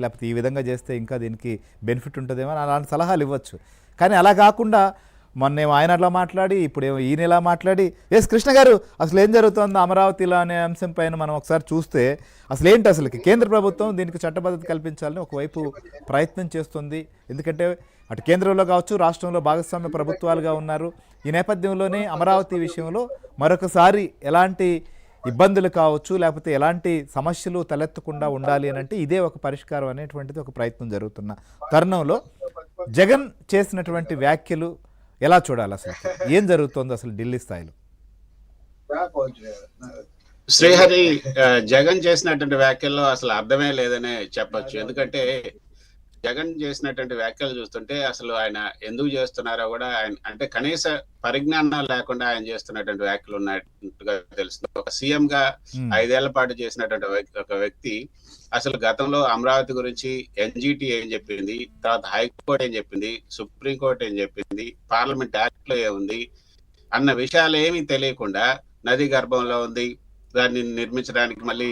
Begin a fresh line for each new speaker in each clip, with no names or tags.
లేకపోతే ఈ విధంగా చేస్తే ఇంకా దీనికి బెనిఫిట్ ఉంటుందేమో అని అలాంటి సలహాలు ఇవ్వచ్చు. కానీ అలా కాకుండా మొన్నేమో ఆయన అట్లా మాట్లాడి ఇప్పుడేమో ఈయన ఇలా మాట్లాడి కృష్ణ గారు అసలు ఏం జరుగుతుందో అమరావతిలో అనే అంశం పైన మనం ఒకసారి చూస్తే అసలు ఏంటి, అసలు కేంద్ర ప్రభుత్వం దీనికి చట్టబద్ధత కల్పించాలని ఒకవైపు ప్రయత్నం చేస్తుంది. ఎందుకంటే అటు కేంద్రంలో కావచ్చు, రాష్ట్రంలో భాగస్వామ్య ప్రభుత్వాలుగా ఉన్నారు. ఈ నేపథ్యంలోనే అమరావతి విషయంలో మరొకసారి ఎలాంటి ఇబ్బందులు కావచ్చు, లేకపోతే ఎలాంటి సమస్యలు తలెత్తకుండా ఉండాలి అని అంటే ఇదే ఒక పరిష్కారం అనేటువంటిది ఒక ప్రయత్నం జరుగుతున్న తరుణంలో జగన్ చేసినటువంటి వ్యాఖ్యలు ఎలా చూడాలి, అసలు ఏం జరుగుతుందో అసలు ఢిల్లీ స్థాయిలో?
శ్రీహరి, జగన్ చేసినటువంటి వ్యాఖ్యల్లో అసలు అర్థమే లేదనే చెప్పొచ్చు. ఎందుకంటే జగన్ చేసినటువంటి వ్యాఖ్యలు చూస్తుంటే అసలు ఆయన ఎందుకు చేస్తున్నారో కూడా ఆయన అంటే కనీస పరిజ్ఞానం లేకుండా ఆయన చేస్తున్నటువంటి వ్యాఖ్యలు ఉన్నట్టుగా తెలుస్తుంది. ఒక సీఎం గా 5 ఏళ్ల పాటు చేసినటువంటి ఒక వ్యక్తి అసలు గతంలో అమరావతి గురించి ఎన్జిటి ఏం చెప్పింది, తర్వాత హైకోర్టు ఏం చెప్పింది, సుప్రీంకోర్టు ఏం చెప్పింది, పార్లమెంట్ యాక్ట్ లో ఏముంది అన్న విషయాలు ఏమీ తెలియకుండా నది గర్భంలో ఉంది, దాన్ని నిర్మించడానికి మళ్ళీ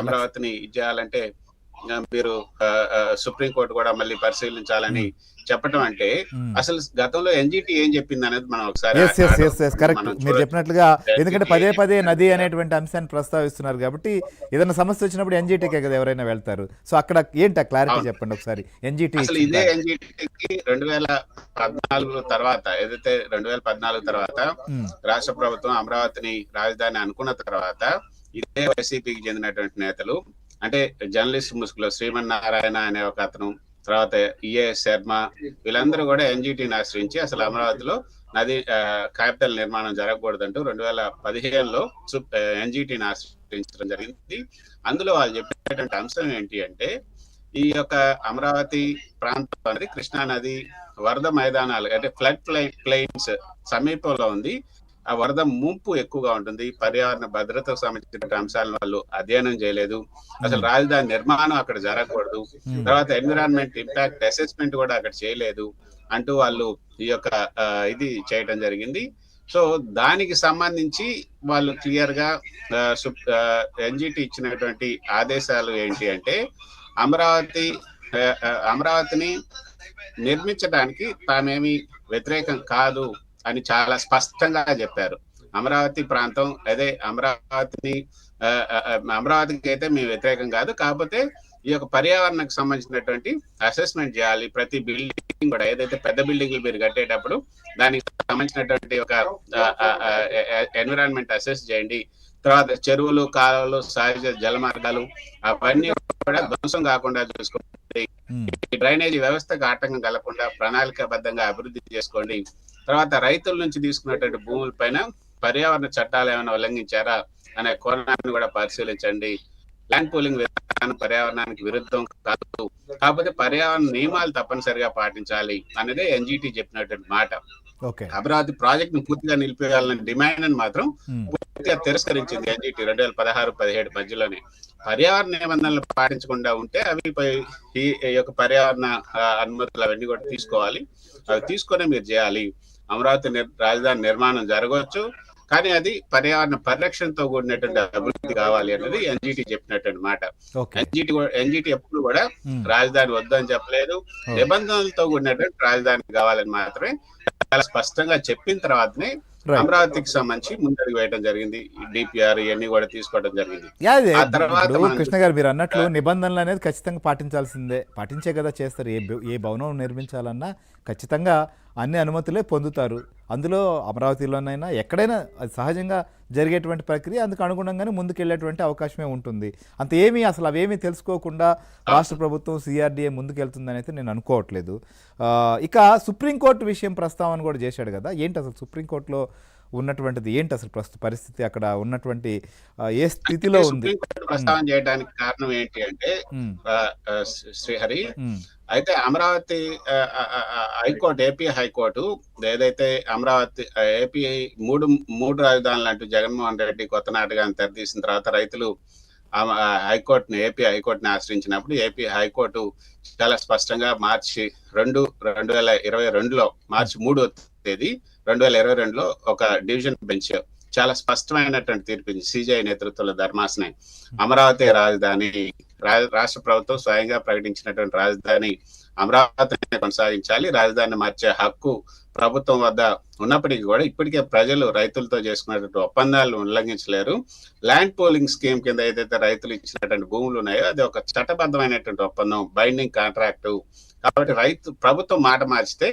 అమరావతిని ఇచ్చేయాలంటే మీరు సుప్రీంకోర్టు కూడా మళ్ళీ పరిశీలించాలని చెప్పటం అంటే అసలు గతంలో ఎన్జిటి ఏం చెప్పింది అనేది మనం ఒకసారి
కరెక్ట్ మీరు చెప్పినట్లుగా, ఎందుకంటే పదే నది అనేటువంటి అంశాన్ని ప్రస్తావిస్తున్నారు కాబట్టి ఏదైనా సమస్య వచ్చినప్పుడు ఎన్జిటికే కదా ఎవరైనా వెళ్తారు. సో అక్కడ ఏంటి క్లారిటీ చెప్పండి ఒకసారి. ఎన్జిటి
అసలు ఇదే ఎన్జిటికి 2014 తర్వాత, ఏదైతే 2014 తర్వాత రాష్ట్ర ప్రభుత్వం అమరావతిని రాజధాని అనుకున్న తర్వాత ఇదే వైసీపీకి చెందినటువంటి నేతలు అంటే జర్నలిస్ట్ ముసుగులో శ్రీమన్నారాయణ అనే ఒక అతను, తర్వాత ఈఏఎస్ శర్మ, వీళ్ళందరూ కూడా ఎన్జిటిని ఆశ్రయించి అసలు అమరావతిలో నది క్యాపిటల్ నిర్మాణం జరగకూడదంటూ 2015లో ఎన్జిటిని ఆశ్రయించడం జరిగింది. అందులో వాళ్ళు చెప్పినటువంటి అంశం ఏంటి అంటే ఈ యొక్క అమరావతి ప్రాంతం అనేది కృష్ణా నది వరద మైదానాలు అంటే ఫ్లడ్ ప్లెయిన్స్ సమీపంలో ఉంది. ఆ వరద ముంపు ఎక్కువగా ఉంటుంది. పర్యావరణ భద్రతకు సంబంధించిన అంశాలను వాళ్ళు అధ్యయనం చేయలేదు. అసలు రాజధాని నిర్మాణం అక్కడ జరగకూడదు, తర్వాత ఎన్విరాన్మెంట్ ఇంపాక్ట్ అసెస్మెంట్ కూడా అక్కడ చేయలేదు అంటూ వాళ్ళు ఈ యొక్క ఇది చేయడం జరిగింది. సో దానికి సంబంధించి వాళ్ళు క్లియర్ గా ఎన్జిటి ఇచ్చినటువంటి ఆదేశాలు ఏంటి అంటే అమరావతిని నిర్మించడానికి తామేమి వ్యతిరేకం కాదు అని చాలా స్పష్టంగా చెప్పారు. అమరావతి ప్రాంతం అదే అమరావతికి అయితే మేము వ్యతిరేకం కాదు, కాకపోతే ఈ యొక్క పర్యావరణకు సంబంధించినటువంటి అసెస్మెంట్ చేయాలి. ప్రతి బిల్డింగ్ కూడా ఏదైతే పెద్ద బిల్డింగ్లు మీరు కట్టేటప్పుడు దానికి సంబంధించినటువంటి ఒక ఎన్విరాన్మెంట్ అసెస్ చేయండి. తర్వాత చెరువులు, కాలువలు, సహజ జలమార్గాలు అవన్నీ కూడా ధ్వంసం కాకుండా చూసుకోండి. డ్రైనేజీ వ్యవస్థకు ఆటంకం కలగకుండా ప్రణాళికాబద్ధంగా అభివృద్ధి చేసుకోండి. తర్వాత రైతుల నుంచి తీసుకున్నటువంటి భూముల పైన పర్యావరణ చట్టాలు ఏమైనా ఉల్లంఘించారా అనే కోణాన్ని కూడా పరిశీలించండి. ల్యాండ్ పూలింగ్ విధానం పర్యావరణానికి విరుద్ధం కాదు, కాకపోతే పర్యావరణ నియమాలు తప్పనిసరిగా పాటించాలి అనేది ఎన్జిటి చెప్పినటువంటి మాట. అమరావతి ప్రాజెక్ట్ ను పూర్తిగా నిలిపేయాలని డిమాండ్ అని మాత్రం పూర్తిగా తిరస్కరించింది ఎన్జిటి 2016-17 మధ్యలోనే. పర్యావరణ నిబంధనలు పాటించకుండా ఉంటే అవి ఈ యొక్క పర్యావరణ అనుమతులు అవన్నీ కూడా తీసుకోవాలి. అవి తీసుకునే మీరు చేయాలి. అమరావతి రాజధాని నిర్మాణం జరగవచ్చు, కానీ అది పర్యావరణ పరిరక్షణతో కూడినటువంటి అభివృద్ధి కావాలి అనేది ఎన్జిటి చెప్పినటువంటి మాట. ఎన్జిటి ఎప్పుడు కూడా రాజధాని వద్దని చెప్పలేదు, నిబంధనలతో కూడినటువంటి రాజధాని కావాలని మాత్రమే చాలా స్పష్టంగా చెప్పిన తర్వాతనే అమరావతికి సంబంధించి ముందడుగు వేయడం జరిగింది. డిపిఆర్ ఇవన్నీ కూడా తీసుకోవడం జరిగింది.
కృష్ణ గారు మీరు అన్నట్లు నిబంధనలు అనేది ఖచ్చితంగా పాటించాల్సిందే, పాటించే కదా చేస్తారు. ఏ భవనం నిర్మించాలన్నా ఖచ్చితంగా అన్ని అనుమతులే పొందుతారు. అందులో అమరావతిలోనైనా ఎక్కడైనా అది సహజంగా జరిగేటువంటి ప్రక్రియ, అందుకు అనుగుణంగానే ముందుకెళ్లేటువంటి అవకాశమే ఉంటుంది. అంత ఏమీ అసలు అవేమీ తెలుసుకోకుండా రాష్ట్ర ప్రభుత్వం సిఆర్డీఏ ముందుకెళ్తుందని అయితే నేను అనుకోవట్లేదు. ఇక సుప్రీంకోర్టు విషయం ప్రస్తావన కూడా చేశాడు కదా, ఏంటి అసలు సుప్రీంకోర్టులో ఉన్నటువంటిది ఏంటి, అసలు ప్రస్తుత పరిస్థితి అక్కడ ఉన్నటువంటి ఏ స్థితిలో ఉంది?
ప్రస్తావన చేయడానికి కారణం ఏంటి అంటే శ్రీహరి, అయితే అమరావతి హైకోర్టు, ఏపీ హైకోర్టు ఏదైతే అమరావతి ఏపీ మూడు రాజధానులు అంటూ జగన్మోహన్ రెడ్డి కొత్త నాటకాన్ని తెరదీసిన తర్వాత రైతులు ఏపీ హైకోర్టుని ఆశ్రయించినప్పుడు ఏపీ హైకోర్టు చాలా స్పష్టంగా మార్చి 2, 2022లో మార్చి 3వ తేదీ 2022లో ఒక డివిజన్ బెంచ్ చాలా స్పష్టమైనటువంటి తీర్పు సిజేఐ నేతృత్వంలో ధర్మాసనం అమరావతి రాజధాని రాష్ట్ర ప్రభుత్వం స్వయంగా ప్రకటించినటువంటి రాజధాని అమరావతిని కొనసాగించాలి. రాజధానిని మార్చే హక్కు ప్రభుత్వం వద్ద ఉన్నప్పటికీ కూడా ఇప్పటికే ప్రజలు రైతులతో చేసుకున్నటువంటి ఒప్పందాలను ఉల్లంఘించలేరు. ల్యాండ్ పోలింగ్ స్కీమ్ కింద ఏదైతే రైతులు ఇచ్చినటువంటి భూములు ఉన్నాయో అది ఒక చట్టబద్ధమైనటువంటి ఒప్పందం, బైండింగ్ కాంట్రాక్టు. కాబట్టి ప్రభుత్వం మాట మార్చితే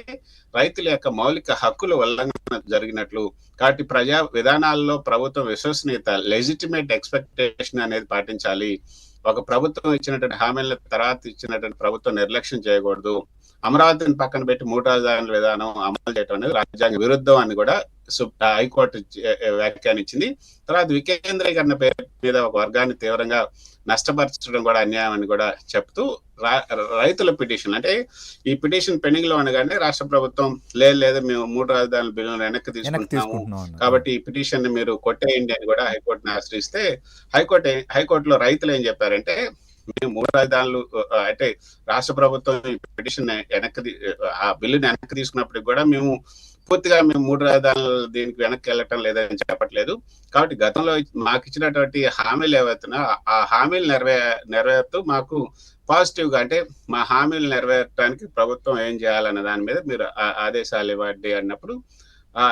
రైతుల యొక్క మౌలిక హక్కులు ఉల్లంఘన జరిగినట్లు. కాబట్టి ప్రజా విధానాల్లో ప్రభుత్వం విశ్వసనీయత, లెజిటిమేట్ ఎక్స్పెక్టేషన్ అనేది పాటించాలి. ఒక ప్రభుత్వం ఇచ్చినటువంటి హామీల తర్వాత ఇచ్చినటువంటి ప్రభుత్వం నిర్లక్ష్యం చేయకూడదు. అమరావతిని పక్కన పెట్టి 3 రాజధానుల విధానం అమలు చేయడం అనేది రాజ్యాంగ విరుద్ధం అని కూడా హైకోర్టు వ్యాఖ్యానించింది. తర్వాత వికేంద్రీకరణ పేరు మీద ఒక వర్గాన్ని తీవ్రంగా నష్టపరచడం కూడా అన్యాయం అని కూడా చెప్తూ రైతుల పిటిషన్, అంటే ఈ పిటిషన్ పెండింగ్ లో ఉండగానే రాష్ట్ర ప్రభుత్వం లేదు మేము 3 రాజధానుల బిల్లును వెనక్కి తీసుకుంటున్నాము కాబట్టి ఈ పిటిషన్ ని మీరు కొట్టేయండి అని కూడా హైకోర్టుని ఆశ్రయిస్తే హైకోర్టులో రైతులు ఏం చెప్పారంటే, మేము 3 రాజధానులు అంటే రాష్ట్ర ప్రభుత్వం ఈ పిటిషన్ ఆ బిల్లుని వెనక్కి తీసుకున్నప్పటికి కూడా మేము పూర్తిగా 3 రాజధానులు దీనికి వెనక్కి వెళ్ళటం లేదని చెప్పట్లేదు. కాబట్టి గతంలో మాకు ఇచ్చినటువంటి హామీలు ఏవైతున్నా ఆ హామీలు నెరవేరుతూ మాకు పాజిటివ్ గా, అంటే మా హామీలు నెరవేర్చడానికి ప్రభుత్వం ఏం చేయాలన్న దాని మీద మీరు ఆదేశాలు ఇవ్వండి అన్నప్పుడు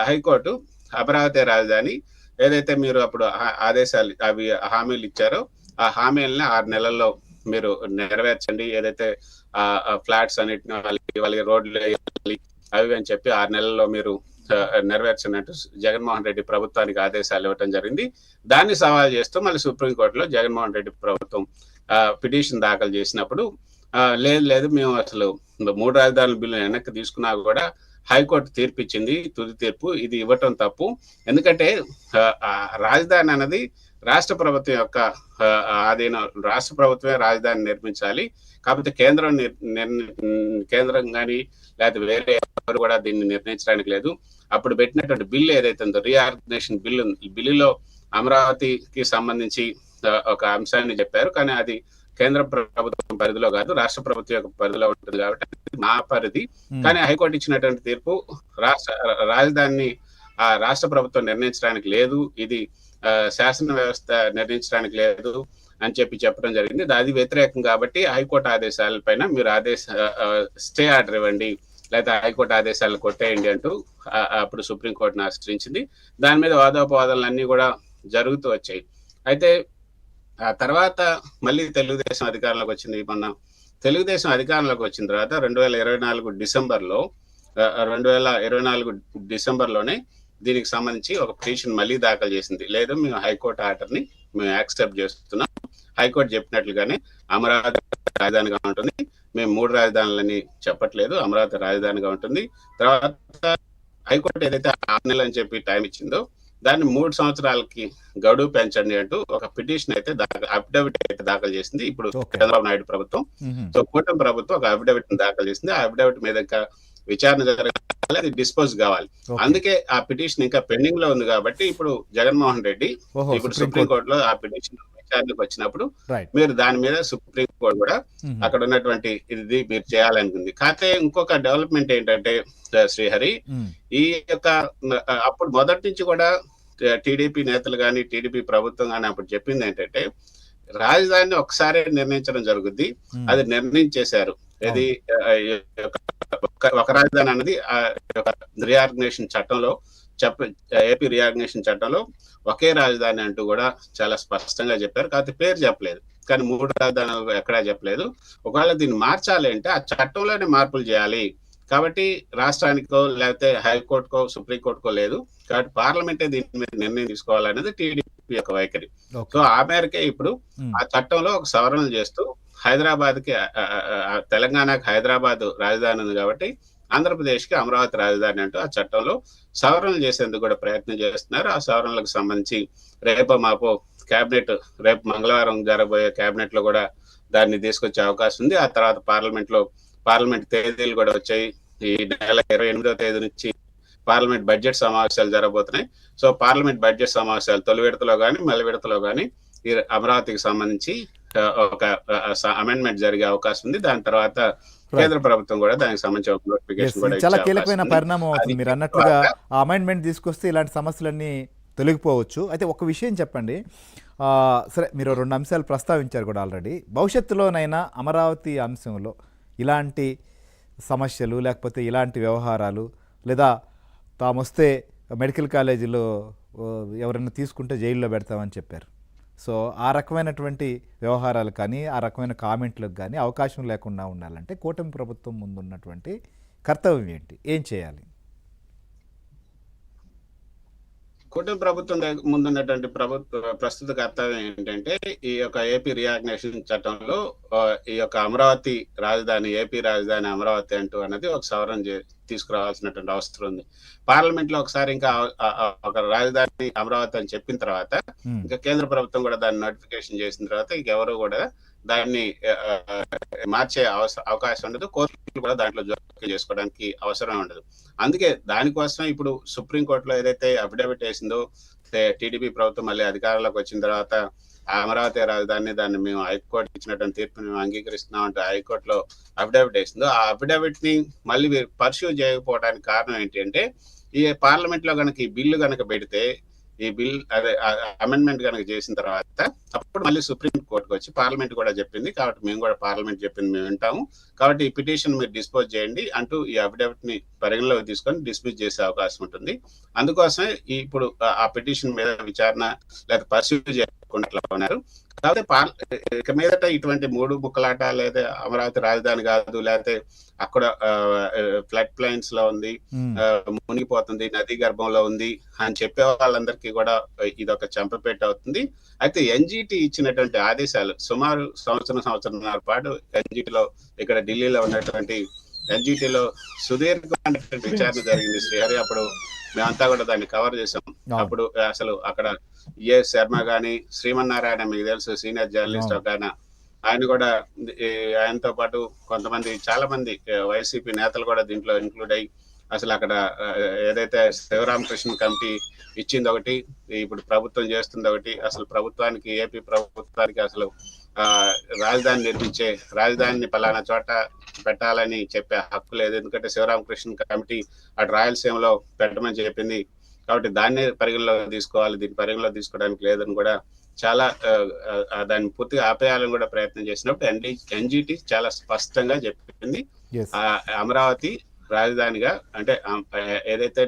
హైకోర్టు అమరావతి రాజధాని ఏదైతే మీరు అప్పుడు ఆదేశాలు అవి హామీలు ఇచ్చారో ఆ హామీలని 6 నెలల్లో మీరు నెరవేర్చండి, ఏదైతే ఫ్లాట్స్ అన్నిటిని వాళ్ళకి రోడ్లు వేయాలి అవి అని చెప్పి 6 నెలల్లో మీరు నెరవేర్చినట్టు జగన్మోహన్ రెడ్డి ప్రభుత్వానికి ఆదేశాలు ఇవ్వడం జరిగింది. దాన్ని సవాల్ చేస్తూ మళ్ళీ సుప్రీంకోర్టులో జగన్మోహన్ రెడ్డి ప్రభుత్వం పిటిషన్ దాఖలు చేసినప్పుడు లేదు మేము అసలు 3 రాజధానుల బిల్లు వెనక్కి తీసుకున్నా కూడా హైకోర్టు తీర్పు ఇచ్చింది, తుది తీర్పు, ఇది ఇవ్వటం తప్పు. ఎందుకంటే రాజధాని అన్నది రాష్ట్ర ప్రభుత్వం యొక్క ఆధీనం, రాష్ట్ర ప్రభుత్వమే రాజధాని నిర్మించాలి. కాకపోతే కేంద్రం కానీ లేకపోతే వేరే ఎవరు కూడా దీన్ని నిర్ణయించడానికి లేదు. అప్పుడు పెట్టినటువంటి బిల్లు ఏదైతే ఉందో రీఆర్గనైజేషన్ బిల్లులో అమరావతికి సంబంధించి ఒక అంశాన్ని చెప్పారు, కానీ అది కేంద్ర ప్రభుత్వం పరిధిలో కాదు, రాష్ట్ర ప్రభుత్వం యొక్క పరిధిలో ఉంటుంది కాబట్టి మా పరిధి. కానీ హైకోర్టు ఇచ్చినటువంటి తీర్పు రాజధానిని రాష్ట్ర ప్రభుత్వం నిర్ణయించడానికి లేదు, ఇది శాసన వ్యవస్థ నిర్ణయించడానికి లేదు అని చెప్పడం జరిగింది. అది వ్యతిరేకం కాబట్టి హైకోర్టు ఆదేశాలపైన మీరు స్టే ఆర్డర్ ఇవ్వండి లేదా హైకోర్టు ఆదేశాలను కొట్టేయండి అంటూ అప్పుడు సుప్రీంకోర్టును ఆశ్రయించింది. దాని మీద వాదోపవాదాలన్నీ కూడా జరుగుతూ వచ్చాయి. అయితే ఆ తర్వాత మళ్ళీ తెలుగుదేశం అధికారంలోకి వచ్చింది. మొన్న తెలుగుదేశం అధికారంలోకి వచ్చిన తర్వాత 2024 డిసెంబర్లోనే దీనికి సంబంధించి ఒక పిటిషన్ మళ్ళీ దాఖలు చేసింది. లేదు మేము హైకోర్టు ఆర్డర్ని మేము యాక్సెప్ట్ చేస్తున్నాం, హైకోర్టు చెప్పినట్లుగానే అమరావతి రాజధానిగా ఉంటుంది, మేము 3 రాజధానులని చెప్పట్లేదు, అమరావతి రాజధానిగా ఉంటుంది. తర్వాత హైకోర్టు ఏదైతే 6 నెలలు అని చెప్పి టైం ఇచ్చిందో దాన్ని 3 సంవత్సరాలకి గడువు పెంచండి అంటూ ఒక పిటిషన్ అయితే అఫిడవిట్ అయితే దాఖలు చేసింది. ఇప్పుడు చంద్రబాబు నాయుడు ప్రభుత్వం, సో కూటమి ప్రభుత్వం ఒక అఫిడవిట్ దాఖలు చేసింది. ఆ అఫిడవిట్ మీద విచారణ జరగాలి, అది డిస్పోజ్ కావాలి. అందుకే ఆ పిటిషన్ ఇంకా పెండింగ్ లో ఉంది. కాబట్టి ఇప్పుడు జగన్మోహన్ రెడ్డి ఇప్పుడు సుప్రీంకోర్టులో ఆ పిటిషన్ విచారణకు వచ్చినప్పుడు మీరు దాని మీద సుప్రీంకోర్టు కూడా అక్కడ ఉన్నటువంటి ఇది మీరు చేయాలనుకుంది. కాకపోతే ఇంకొక డెవలప్మెంట్ ఏంటంటే శ్రీహరి, ఈ యొక్క అప్పుడు మొదటి నుంచి కూడా టీడీపీ నేతలు కానీ టీడీపీ ప్రభుత్వం కానీ అప్పుడు చెప్పింది ఏంటంటే రాజధానిని ఒకసారి నిర్ణయించడం జరుగుద్ది, అది నిర్ణయించేశారు. ఇది ఒక రాజధాని అన్నది రీఆర్గనైజేషన్ చట్టంలో ఏపీ రీఆర్గనైజేషన్ చట్టంలో ఒకే రాజధాని అంటూ కూడా చాలా స్పష్టంగా చెప్పారు. కాకపోతే పేరు చెప్పలేదు, కానీ 3 రాజధానులు ఎక్కడా చెప్పలేదు. ఒకవేళ దీన్ని మార్చాలి అంటే ఆ చట్టంలోనే మార్పులు చేయాలి. కాబట్టి రాష్ట్రానికో లేకపోతే హైకోర్టుకో సుప్రీంకోర్టుకో లేదు, కాబట్టి పార్లమెంటే దీని మీద నిర్ణయం తీసుకోవాలనేది టీడీపీ యొక్క వైఖరి. సో ఆ మేరకే ఇప్పుడు ఆ చట్టంలో ఒక సవరణలు చేస్తూ హైదరాబాద్ కి తెలంగాణకి హైదరాబాద్ రాజధాని ఉంది కాబట్టి ఆంధ్రప్రదేశ్ కి అమరావతి రాజధాని అంటూ ఆ చట్టంలో సవరణలు చేసేందుకు కూడా ప్రయత్నం చేస్తున్నారు. ఆ సవరణలకు సంబంధించి రేపు రేపు మంగళవారం జరగబోయే కేబినెట్ లో కూడా దాన్ని తీసుకొచ్చే అవకాశం ఉంది. ఆ తర్వాత పార్లమెంట్ తేదీలు కూడా వచ్చాయి. ఈ నెల 28వ తేదీ నుంచి పార్లమెంట్ బడ్జెట్ సమావేశాలు జరగబోతున్నాయి. సో పార్లమెంట్ బడ్జెట్ సమావేశాలు తొలి విడతలో కానీ మళ్ళీ విడతలో కానీ ఈ అమరావతికి సంబంధించి ఒక అమెండ్మెంట్ జరిగే అవకాశం ఉంది. దాని తర్వాత కేంద్ర ప్రభుత్వం కూడా దానికి సంబంధించిన నోటిఫికేషన్ కూడా
చాలా కీలకమైన పరిణామం అవుతుంది. మీరు అన్నట్లుగా ఆ అమెండ్మెంట్ తీసుకొస్తే ఇలాంటి సమస్యలన్నీ తొలగిపోవచ్చు. అయితే ఒక విషయం చెప్పండి. సరే మీరు 2 అంశాలు ప్రస్తావించారు కూడా ఆల్రెడీ. భవిష్యత్తులోనైనా అమరావతి అంశంలో ఇలాంటి సమస్యలు లేకపోతే ఇలాంటి వ్యవహారాలు లేదా తామొస్తే మెడికల్ కాలేజీలో ఎవరైనా తీసుకుంటే జైల్లో పెడతామని చెప్పారు. సో ఆ రకమైనటువంటి వ్యవహారాలు కానీ ఆ రకమైన కామెంట్లకు కానీ అవకాశం లేకుండా ఉండాలంటే కూటమి ప్రభుత్వం ముందున్నటువంటి కర్తవ్యం ఏంటి, ఏం చేయాలి?
కూటమి ప్రభుత్వం ముందున్నటువంటి ప్రస్తుత కర్తవ్యం ఏంటంటే ఈ యొక్క ఏపీ రియాగ్నేషన్ చట్టంలో ఈ యొక్క అమరావతి రాజధాని, ఏపీ రాజధాని అమరావతి అంటూ అన్నది ఒక సవరణ తీసుకురావాల్సినటువంటి అవసరం ఉంది. పార్లమెంట్ లో ఒకసారి ఇంకా ఒక రాజధాని అమరావతి అని చెప్పిన తర్వాత ఇంకా కేంద్ర ప్రభుత్వం కూడా దాన్ని నోటిఫికేషన్ చేసిన తర్వాత ఇంకెవరు కూడా దాన్ని మార్చే అవకాశం ఉండదు. కోర్టులు కూడా దాంట్లో జోక్యం చేసుకోవడానికి అవసరం ఉండదు. అందుకే దానికోసం ఇప్పుడు సుప్రీంకోర్టులో ఏదైతే అఫిడవిట్ వేసిందో టీడీపీ ప్రభుత్వం మళ్ళీ అధికారంలోకి వచ్చిన తర్వాత అమరావతి రాజధాని దాన్ని మేము హైకోర్టు ఇచ్చినటువంటి తీర్పుని మేము అంగీకరిస్తున్నాం అంటూ హైకోర్టులో అఫిడవిట్ వేసిందో ఆ అఫిడవిట్ ని మళ్ళీ పర్స్యూ చేయకపోవడానికి కారణం ఏంటి అంటే ఈ పార్లమెంట్ లో కనుక ఈ బిల్లు కనుక పెడితే ఈ బిల్ అదే అమెండ్మెంట్ కనుక చేసిన తర్వాత అప్పుడు మళ్ళీ సుప్రీం కోర్టుకు వచ్చి పార్లమెంట్ కూడా చెప్పింది కాబట్టి మేము కూడా పార్లమెంట్ చెప్పింది మేము వింటాము కాబట్టి ఈ పిటిషన్ మీరు డిస్పోజ్ చేయండి అంటూ ఈ అఫిడవిట్ ని పరిగణలోకి తీసుకొని డిస్మిస్ చేసే అవకాశం ఉంటుంది. అందుకోసమే ఇప్పుడు ఆ పిటిషన్ మీద విచారణ లేదా పర్స్యూ చేయకుండా ఉన్నారు. కాబట్టి ఇక మీదట ఇటువంటి 3 ముక్కలాట లేదా అమరావతి రాజధాని కాదు లేకపోతే అక్కడ ఫ్లడ్ ప్లైన్స్ లో ఉంది, మునిగిపోతుంది, నదీ గర్భంలో ఉంది అని చెప్పే వాళ్ళందరికీ కూడా ఇది ఒక చెంపపేట అవుతుంది. అయితే ఎన్జిటి ఇచ్చినటువంటి ఆదేశాలు సుమారు సంవత్సరంన్నర పాటు ఎన్జిటిలో ఇక్కడ ఢిల్లీలో ఉన్నటువంటి ఎన్జిటిలో సుదీర్ఘమైనటువంటి విచారణ జరిగింది శ్రీహరి. అప్పుడు మేమంతా కూడా దాన్ని కవర్ చేసాం. అప్పుడు అసలు అక్కడ ఏ శర్మ గాని శ్రీమన్నారాయణ మీకు తెలుసు సీనియర్ జర్నలిస్ట్ ఒక ఆయన కూడా ఆయనతో పాటు కొంతమంది చాలా మంది వైసీపీ నేతలు కూడా దీంట్లో ఇంక్లూడ్ అయ్యి అసలు అక్కడ ఏదైతే శివరామకృష్ణ కమిటీ ఇచ్చింది ఒకటి, ఇప్పుడు ప్రభుత్వం చేస్తుంది ఒకటి, అసలు ప్రభుత్వానికి ఏపీ ప్రభుత్వానికి అసలు రాజధానిని పలానా చోట పెట్టాలని చెప్పే హక్కు లేదు. ఎందుకంటే శివరామకృష్ణ కమిటీ అటు రాయలసీమలో పెట్టమని చెప్పింది కాబట్టి దాన్నే పరిగణలోకి తీసుకోవాలి, దీన్ని పరిగణలో తీసుకోవడానికి లేదని కూడా చాలా దాన్ని పూర్తిగా ఆపేయాలని కూడా ప్రయత్నం చేసినప్పుడు ఎన్జిటి చాలా స్పష్టంగా చెప్పింది అమరావతి రాజధానిగా అంటే ఏదైతే